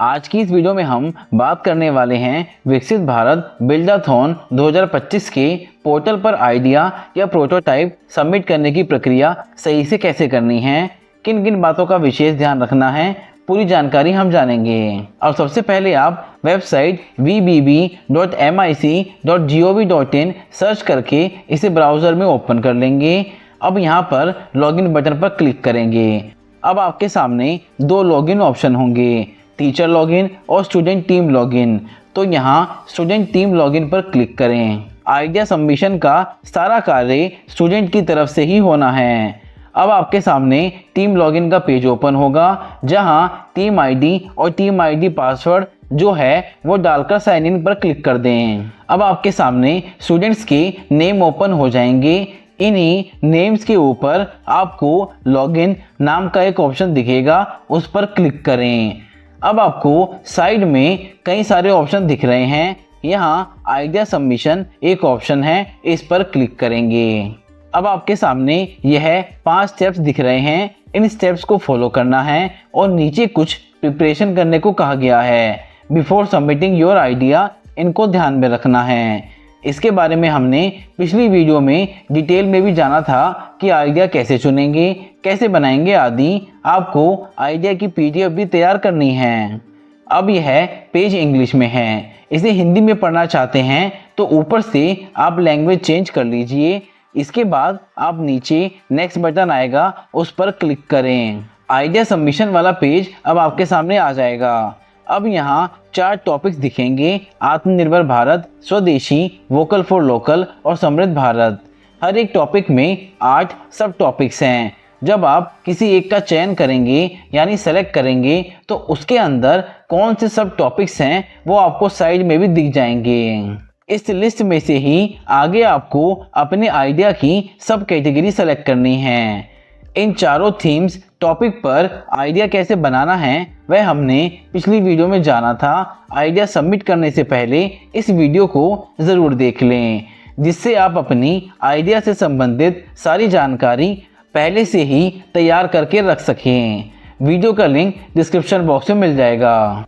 आज की इस वीडियो में हम बात करने वाले हैं विकसित भारत बिल्डाथॉन 2025 के पोर्टल पर आइडिया या प्रोटोटाइप सबमिट करने की प्रक्रिया सही से कैसे करनी है, किन किन बातों का विशेष ध्यान रखना है, पूरी जानकारी हम जानेंगे। और सबसे पहले आप वेबसाइट vbb.mic.gov.in सर्च करके इसे ब्राउज़र में ओपन कर लेंगे। अब यहाँ पर लॉगिन बटन पर क्लिक करेंगे। अब आपके सामने दो लॉगिन ऑप्शन होंगे, टीचर लॉगिन और स्टूडेंट टीम लॉगिन। तो यहाँ स्टूडेंट टीम लॉगिन पर क्लिक करें। आइडिया सबमिशन का सारा कार्य स्टूडेंट की तरफ से ही होना है। अब आपके सामने टीम लॉगिन का पेज ओपन होगा, जहाँ टीम आईडी और टीम आईडी पासवर्ड जो है वो डालकर साइन इन पर क्लिक कर दें। अब आपके सामने स्टूडेंट्स के नेम ओपन हो जाएंगे। इन्हीं नेम्स के ऊपर आपको लॉगिन नाम का एक ऑप्शन दिखेगा, उस पर क्लिक करें। अब आपको साइड में कई सारे ऑप्शन दिख रहे हैं। यहाँ आइडिया सबमिशन एक ऑप्शन है, इस पर क्लिक करेंगे। अब आपके सामने यह 5 स्टेप्स दिख रहे हैं। इन स्टेप्स को फॉलो करना है और नीचे कुछ प्रिपरेशन करने को कहा गया है। बिफोर सबमिटिंग योर आइडिया, इनको ध्यान में रखना है। इसके बारे में हमने पिछली वीडियो में डिटेल में भी जाना था कि आइडिया कैसे चुनेंगे, कैसे बनाएंगे आदि। आपको आइडिया की पीडीएफ भी तैयार करनी है। अब यह पेज इंग्लिश में है, इसे हिंदी में पढ़ना चाहते हैं तो ऊपर से आप लैंग्वेज चेंज कर लीजिए। इसके बाद आप नीचे नेक्स्ट बटन आएगा, उस पर क्लिक करें। आइडिया सबमिशन वाला पेज अब आपके सामने आ जाएगा। अब यहाँ 4 टॉपिक्स दिखेंगे, आत्मनिर्भर भारत, स्वदेशी, वोकल फॉर लोकल और समृद्ध भारत। हर एक टॉपिक में 8 सब टॉपिक्स हैं। जब आप किसी एक का चयन करेंगे यानी सेलेक्ट करेंगे तो उसके अंदर कौन से सब टॉपिक्स हैं वो आपको साइड में भी दिख जाएंगे। इस लिस्ट में से ही आगे आपको अपने आइडिया की सब कैटेगरी सेलेक्ट करनी है। इन चारों थीम्स टॉपिक पर आइडिया कैसे बनाना है वह हमने पिछली वीडियो में जाना था। आइडिया सबमिट करने से पहले इस वीडियो को ज़रूर देख लें, जिससे आप अपनी आइडिया से संबंधित सारी जानकारी पहले से ही तैयार करके रख सकें। वीडियो का लिंक डिस्क्रिप्शन बॉक्स में मिल जाएगा।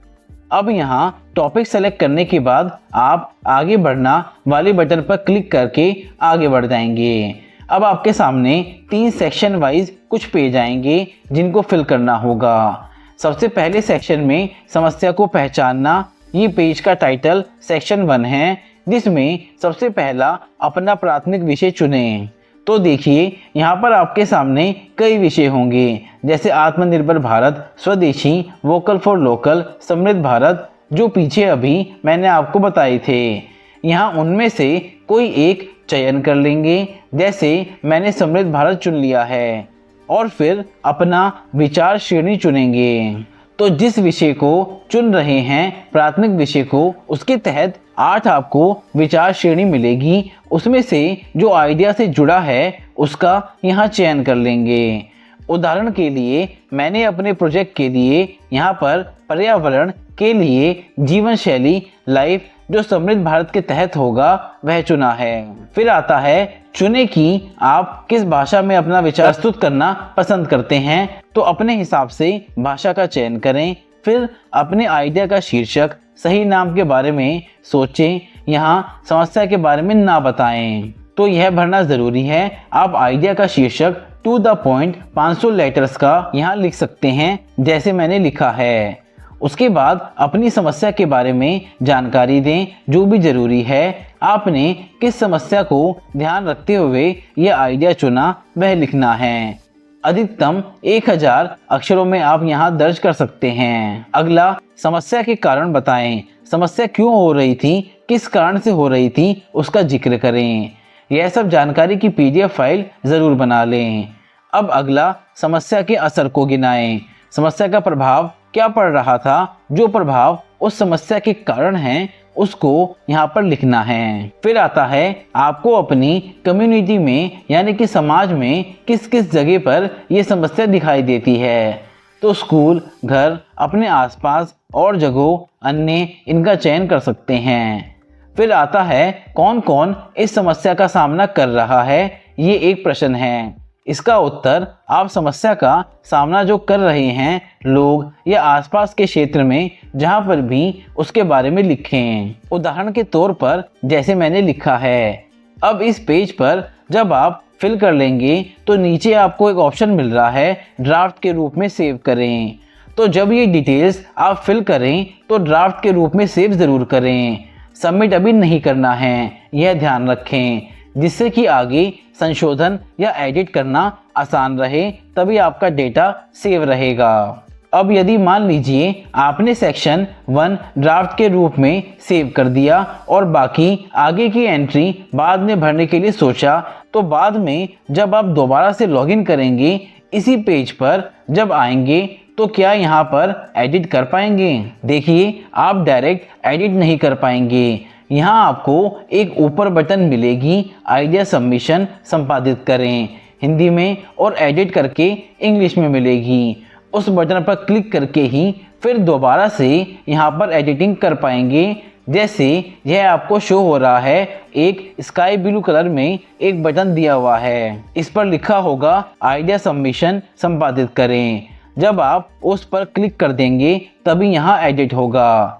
अब यहाँ टॉपिक सेलेक्ट करने के बाद आप आगे बढ़ना वाले बटन पर क्लिक करके आगे बढ़ जाएंगे। अब आपके सामने 3 सेक्शन वाइज कुछ पेज आएंगे जिनको फिल करना होगा। सबसे पहले सेक्शन में समस्या को पहचानना, ये पेज का टाइटल सेक्शन 1 है, जिसमें सबसे पहला अपना प्राथमिक विषय चुनें। तो देखिए यहाँ पर आपके सामने कई विषय होंगे, जैसे आत्मनिर्भर भारत, स्वदेशी, वोकल फॉर लोकल, समृद्ध भारत, जो पीछे अभी मैंने आपको बताए थे। यहाँ उनमें से कोई एक चयन कर लेंगे, जैसे मैंने समृद्ध भारत चुन लिया है, और फिर अपना विचार श्रेणी चुनेंगे। तो जिस विषय को चुन रहे हैं, प्राथमिक विषय को, उसके तहत 8 आपको विचार श्रेणी मिलेगी। उसमें से जो आइडिया से जुड़ा है उसका यहाँ चयन कर लेंगे। उदाहरण के लिए मैंने अपने प्रोजेक्ट के लिए यहाँ पर पर्यावरण के लिए जीवन शैली लाइफ जो समृद्ध भारत के तहत होगा वह चुना है। फिर आता है चुने कि आप किस भाषा में अपना विचार प्रस्तुत करना पसंद करते हैं, तो अपने हिसाब से भाषा का चयन करें। फिर अपने आइडिया का शीर्षक, सही नाम के बारे में सोचें, यहाँ समस्या के बारे में ना बताएं, तो यह भरना ज़रूरी है। आप आइडिया का शीर्षक टू द पॉइंट 500 लेटर्स का यहाँ लिख सकते हैं, जैसे मैंने लिखा है। उसके बाद अपनी समस्या के बारे में जानकारी दें, जो भी ज़रूरी है। आपने किस समस्या को ध्यान रखते हुए यह आइडिया चुना वह लिखना है। अधिकतम 1000 अक्षरों में आप यहाँ दर्ज कर सकते हैं। अगला, समस्या के कारण बताएं। समस्या क्यों हो रही थी, किस कारण से हो रही थी, उसका जिक्र करें। यह सब जानकारी की पीडीएफ फाइल ज़रूर बना लें। अब अगला, समस्या के असर को गिनाएं। समस्या का प्रभाव क्या पड़ रहा था, जो प्रभाव उस समस्या के कारण हैं उसको यहाँ पर लिखना है। फिर आता है आपको अपनी कम्युनिटी में यानी कि समाज में किस किस जगह पर ये समस्या दिखाई देती है, तो स्कूल, घर, अपने आसपास और जगहों अन्य, इनका चयन कर सकते हैं। फिर आता है कौन कौन इस समस्या का सामना कर रहा है, ये एक प्रश्न है। इसका उत्तर आप समस्या का सामना जो कर रहे हैं लोग या आसपास के क्षेत्र में जहां पर भी उसके बारे में लिखें। उदाहरण के तौर पर जैसे मैंने लिखा है। अब इस पेज पर जब आप फिल कर लेंगे तो नीचे आपको एक ऑप्शन मिल रहा है ड्राफ्ट के रूप में सेव करें। तो जब ये डिटेल्स आप फिल करें तो ड्राफ्ट के रूप में सेव ज़रूर करें। सबमिट अभी नहीं करना है, यह ध्यान रखें, जिससे कि आगे संशोधन या एडिट करना आसान रहे, तभी आपका डेटा सेव रहेगा। अब यदि मान लीजिए आपने सेक्शन 1 ड्राफ्ट के रूप में सेव कर दिया और बाकी आगे की एंट्री बाद में भरने के लिए सोचा, तो बाद में जब आप दोबारा से लॉगिन करेंगे इसी पेज पर जब आएंगे तो क्या यहाँ पर एडिट कर पाएंगे? देखिए, आप डायरेक्ट एडिट नहीं कर पाएंगे। यहाँ आपको एक ऊपर बटन मिलेगी आइडिया सबमिशन संपादित करें हिंदी में और एडिट करके इंग्लिश में मिलेगी। उस बटन पर क्लिक करके ही फिर दोबारा से यहाँ पर एडिटिंग कर पाएंगे। जैसे यह आपको शो हो रहा है, एक स्काई ब्लू कलर में एक बटन दिया हुआ है, इस पर लिखा होगा आइडिया सबमिशन संपादित करें। जब आप उस पर क्लिक कर देंगे तभी यहाँ एडिट होगा।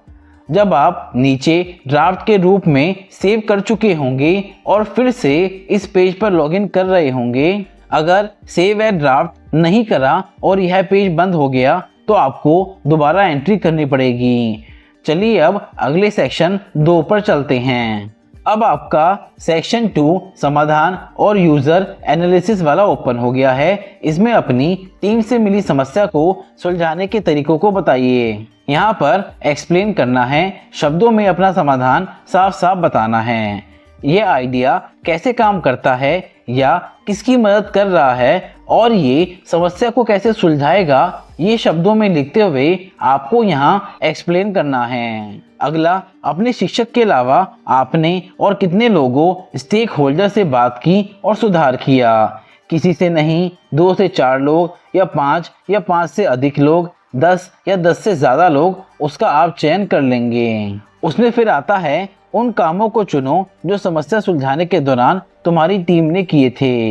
जब आप नीचे ड्राफ्ट के रूप में सेव कर चुके होंगे और फिर से इस पेज पर लॉगिन कर रहे होंगे, अगर सेव एज ड्राफ्ट नहीं करा और यह पेज बंद हो गया तो आपको दोबारा एंट्री करनी पड़ेगी। चलिए अब अगले सेक्शन 2 पर चलते हैं। अब आपका सेक्शन 2 समाधान और यूज़र एनालिसिस वाला ओपन हो गया है। इसमें अपनी टीम से मिली समस्या को सुलझाने के तरीकों को बताइए। यहाँ पर एक्सप्लेन करना है, शब्दों में अपना समाधान साफ साफ बताना है। यह आइडिया कैसे काम करता है या किसकी मदद कर रहा है और ये समस्या को कैसे सुलझाएगा, ये शब्दों में लिखते हुए आपको यहाँ एक्सप्लेन करना है। अगला, अपने शिक्षक के अलावा आपने और कितने लोगों स्टेक होल्डर से बात की और सुधार किया? किसी से नहीं, 2 से 4 लोग या 5 से अधिक लोग, 10 या 10 से ज़्यादा लोग, उसका आप चयन कर लेंगे। उसमें फिर आता है उन कामों को चुनो जो समस्या सुलझाने के दौरान तुम्हारी टीम ने किए थे।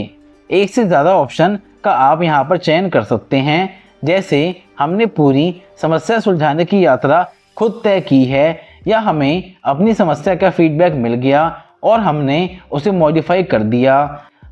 एक से ज़्यादा ऑप्शन का आप यहाँ पर चयन कर सकते हैं। जैसे हमने पूरी समस्या सुलझाने की यात्रा खुद तय की है, या हमें अपनी समस्या का फीडबैक मिल गया और हमने उसे मॉडिफाई कर दिया।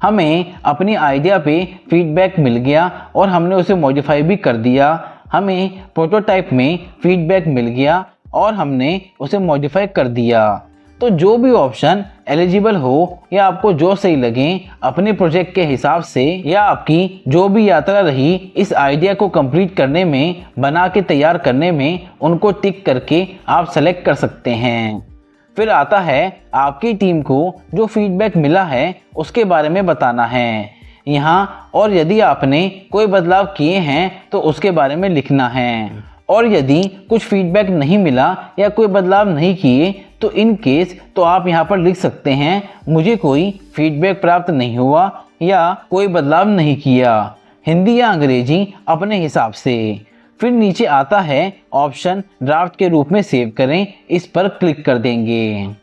हमें अपनी आइडिया पे फीडबैक मिल गया और हमने उसे मॉडिफाई भी कर दिया। हमें प्रोटोटाइप में फीडबैक मिल गया और हमने उसे मॉडिफाई कर दिया। तो जो भी ऑप्शन एलिजिबल हो या आपको जो सही लगे, अपने प्रोजेक्ट के हिसाब से या आपकी जो भी यात्रा रही इस आइडिया को कंप्लीट करने में, बना के तैयार करने में, उनको टिक करके आप सेलेक्ट कर सकते हैं। फिर आता है आपकी टीम को जो फीडबैक मिला है उसके बारे में बताना है यहाँ, और यदि आपने कोई बदलाव किए हैं तो उसके बारे में लिखना है। और यदि कुछ फीडबैक नहीं मिला या कोई बदलाव नहीं किए तो इन केस तो आप यहाँ पर लिख सकते हैं मुझे कोई फीडबैक प्राप्त नहीं हुआ या कोई बदलाव नहीं किया, हिंदी या अंग्रेजी अपने हिसाब से। फिर नीचे आता है ऑप्शन ड्राफ्ट के रूप में सेव करें, इस पर क्लिक कर देंगे।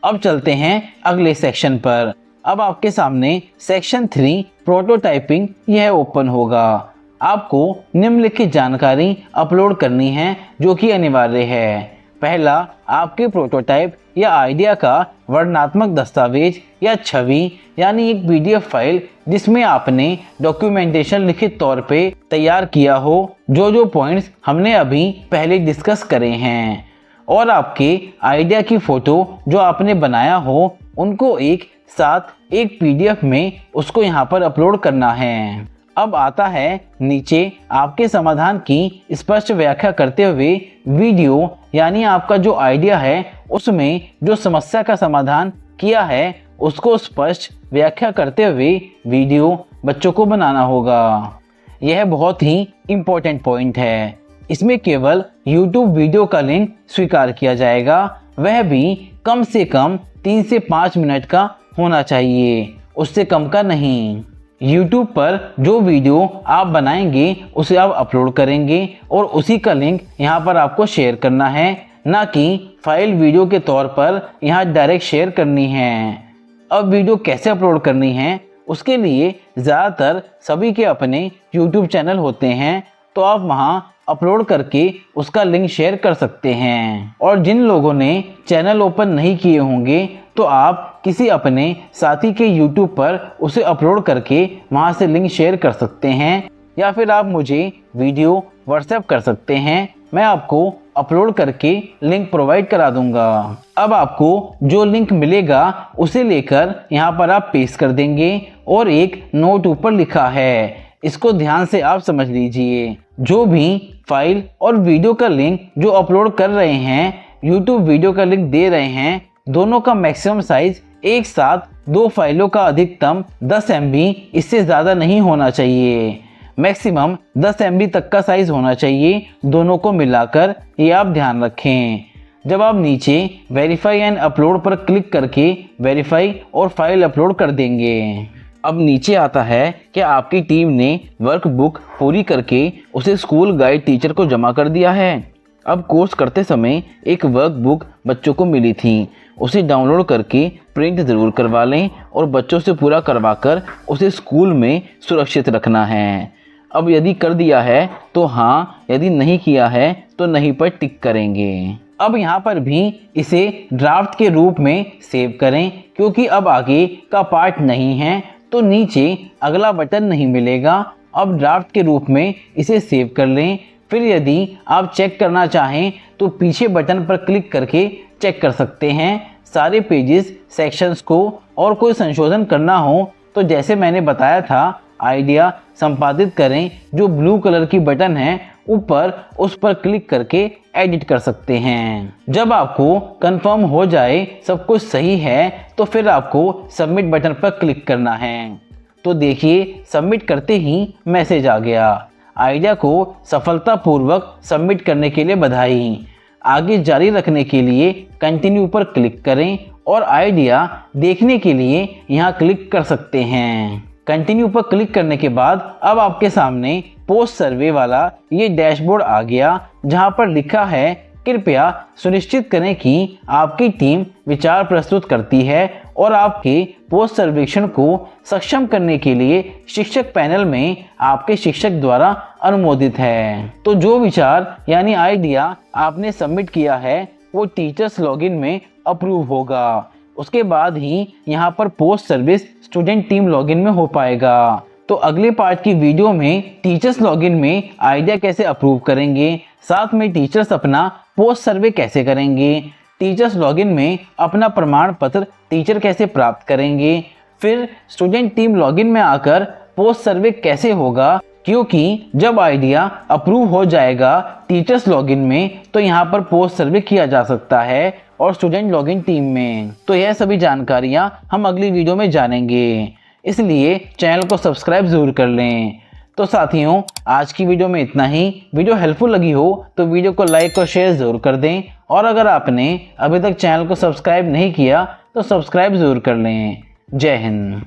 अब चलते हैं अगले सेक्शन पर। अब आपके सामने सेक्शन 3 प्रोटोटाइपिंग यह ओपन होगा। आपको निम्नलिखित जानकारी अपलोड करनी है जो कि अनिवार्य है। पहला, आपके प्रोटोटाइप या आइडिया का वर्णनात्मक दस्तावेज या छवि, यानी एक PDF फाइल जिसमें आपने डॉक्यूमेंटेशन लिखित तौर पे तैयार किया हो, जो पॉइंट्स हमने अभी पहले डिस्कस करे हैं, और आपके आइडिया की फ़ोटो जो आपने बनाया हो, उनको एक साथ एक PDF में उसको यहाँ पर अपलोड करना है। अब आता है नीचे आपके समाधान की स्पष्ट व्याख्या करते हुए वीडियो, यानी आपका जो आइडिया है उसमें जो समस्या का समाधान किया है उसको स्पष्ट व्याख्या करते हुए वीडियो बच्चों को बनाना होगा। यह बहुत ही इम्पोर्टेंट पॉइंट है। इसमें केवल YouTube वीडियो का लिंक स्वीकार किया जाएगा, वह भी कम से कम 3 से 5 मिनट का होना चाहिए, उससे कम का नहीं। YouTube पर जो वीडियो आप बनाएंगे उसे आप अपलोड करेंगे और उसी का लिंक यहाँ पर आपको शेयर करना है, ना कि फाइल वीडियो के तौर पर यहाँ डायरेक्ट शेयर करनी है। अब वीडियो कैसे अपलोड करनी है उसके लिए ज़्यादातर सभी के अपने YouTube चैनल होते हैं, तो आप वहां अपलोड करके उसका लिंक शेयर कर सकते हैं। और जिन लोगों ने चैनल ओपन नहीं किए होंगे तो आप किसी अपने साथी के YouTube पर उसे अपलोड करके वहां से लिंक शेयर कर सकते हैं, या फिर आप मुझे वीडियो व्हाट्सएप कर सकते हैं, मैं आपको अपलोड करके लिंक प्रोवाइड करा दूंगा। अब आपको जो लिंक मिलेगा उसे लेकर यहाँ पर आप पेस्ट कर देंगे और एक नोट ऊपर लिखा है, इसको ध्यान से आप समझ लीजिए। जो भी फाइल और वीडियो का लिंक जो अपलोड कर रहे हैं, YouTube वीडियो का लिंक दे रहे हैं, दोनों का मैक्सिमम साइज एक साथ दो फाइलों का अधिकतम 10 MB, इससे ज़्यादा नहीं होना चाहिए। मैक्सिमम 10 MB तक का साइज होना चाहिए दोनों को मिलाकर, ये आप ध्यान रखें। जब आप नीचे वेरीफाई एंड अपलोड पर क्लिक करके वेरीफाई और फाइल अपलोड कर देंगे। अब नीचे आता है कि आपकी टीम ने वर्कबुक पूरी करके उसे स्कूल गाइड टीचर को जमा कर दिया है। अब कोर्स करते समय एक वर्कबुक बच्चों को मिली थी, उसे डाउनलोड करके प्रिंट ज़रूर करवा लें और बच्चों से पूरा करवाकर उसे स्कूल में सुरक्षित रखना है। अब यदि कर दिया है तो हाँ, यदि नहीं किया है तो नहीं पर टिक करेंगे। अब यहाँ पर भी इसे ड्राफ्ट के रूप में सेव करें, क्योंकि अब आगे का पार्ट नहीं है तो नीचे अगला बटन नहीं मिलेगा। अब ड्राफ्ट के रूप में इसे सेव कर लें। फिर यदि आप चेक करना चाहें तो पीछे बटन पर क्लिक करके चेक कर सकते हैं सारे पेजेस, सेक्शंस को। और कोई संशोधन करना हो तो जैसे मैंने बताया था, आइडिया संपादित करें, जो ब्लू कलर की बटन है ऊपर, उस पर क्लिक करके एडिट कर सकते हैं। जब आपको कंफर्म हो जाए सब कुछ सही है तो फिर आपको सबमिट बटन पर क्लिक करना है। तो देखिए, सबमिट करते ही मैसेज आ गया, आइडिया को सफलतापूर्वक सबमिट करने के लिए बधाई। आगे जारी रखने के लिए कंटिन्यू पर क्लिक करें और आइडिया देखने के लिए यहाँ क्लिक कर सकते हैं। कंटिन्यू पर क्लिक करने के बाद अब आपके सामने पोस्ट सर्वे वाला ये डैशबोर्ड आ गया, जहाँ पर लिखा है कृपया सुनिश्चित करें कि आपकी टीम विचार प्रस्तुत करती है और आपके पोस्ट सर्वेक्षण को सक्षम करने के लिए शिक्षक पैनल में आपके शिक्षक द्वारा अनुमोदित है। तो जो विचार यानी आइडिया आपने सबमिट किया है वो टीचर्स लॉगिन में अप्रूव होगा। उसके बाद ही यहाँ पर post service student team login में हो पाएगा। तो अगले पार्ट की वीडियो में टीचर्स लॉगिन में आइडिया कैसे अप्रूव करेंगे, साथ में टीचर्स अपना पोस्ट सर्वे कैसे करेंगे, टीचर्स लॉगिन में अपना प्रमाण पत्र टीचर कैसे प्राप्त करेंगे, फिर स्टूडेंट टीम लॉगिन में आकर पोस्ट सर्वे कैसे होगा, क्योंकि जब आइडिया अप्रूव हो जाएगा टीचर्स लॉगिन में तो यहाँ पर पोस्ट सर्वे किया जा सकता है और स्टूडेंट लॉगिन टीम में। तो यह सभी जानकारियाँ हम अगली वीडियो में जानेंगे, इसलिए चैनल को सब्सक्राइब ज़रूर कर लें। तो साथियों, आज की वीडियो में इतना ही। वीडियो हेल्पफुल लगी हो तो वीडियो को लाइक और शेयर ज़रूर कर दें, और अगर आपने अभी तक चैनल को सब्सक्राइब नहीं किया तो सब्सक्राइब ज़रूर कर लें। जय हिंद।